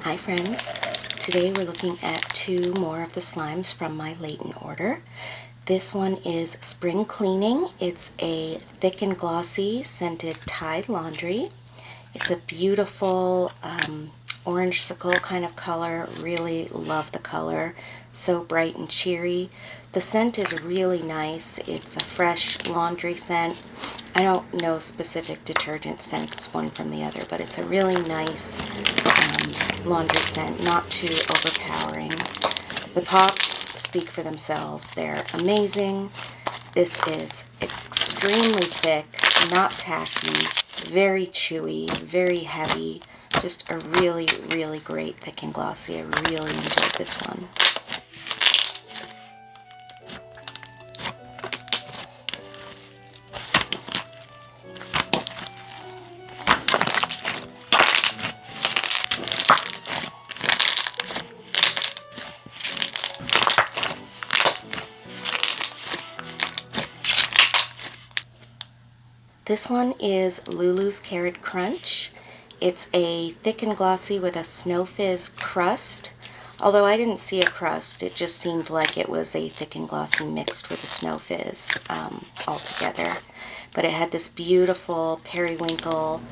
Hi friends, today we're looking at two more of the slimes from my Leighton order. This one is Spring Cleaning. It's a thick and glossy scented Tide laundry. It's a beautiful orange sickle kind of color. Really love the color. So bright and cheery. The scent is really nice. It's a fresh laundry scent. I don't know specific detergent scents one from the other, but it's a really nice laundry scent, not too overpowering. The pops speak for themselves. They're amazing. This is extremely thick, not tacky, very chewy, very heavy. Just a really, really great thick and glossy. I really enjoyed this one. This one is Lulu's Carrot Crunch. It's a thick and glossy with a Snow Fizz crust. Although I didn't see a crust, it just seemed like it was a thick and glossy mixed with a Snow Fizz all together. But it had this beautiful periwinkle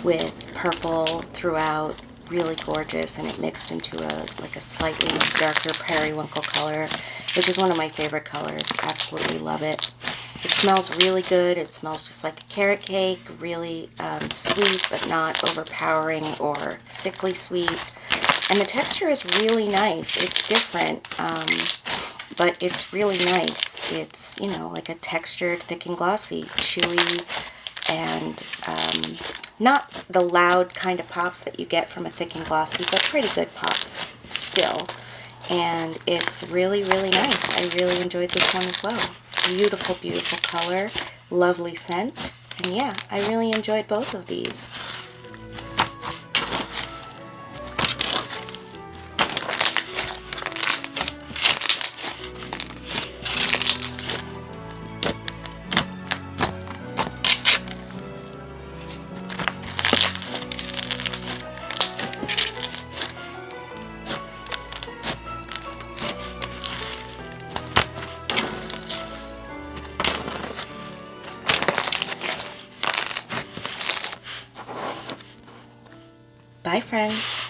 with purple throughout, really gorgeous, and it mixed into a slightly darker periwinkle color, which is one of my favorite colors. Absolutely love it. It smells really good. It smells just like a carrot cake, really sweet but not overpowering or sickly sweet. And the texture is really nice. It's different, but it's really nice. It's, you know, like a textured, thick and glossy, chewy, and not the loud kind of pops that you get from a thick and glossy, but pretty good pops still. And it's really, really nice. I really enjoyed this one as well. Beautiful, beautiful color, lovely scent, and yeah, I really enjoyed both of these. Bye friends.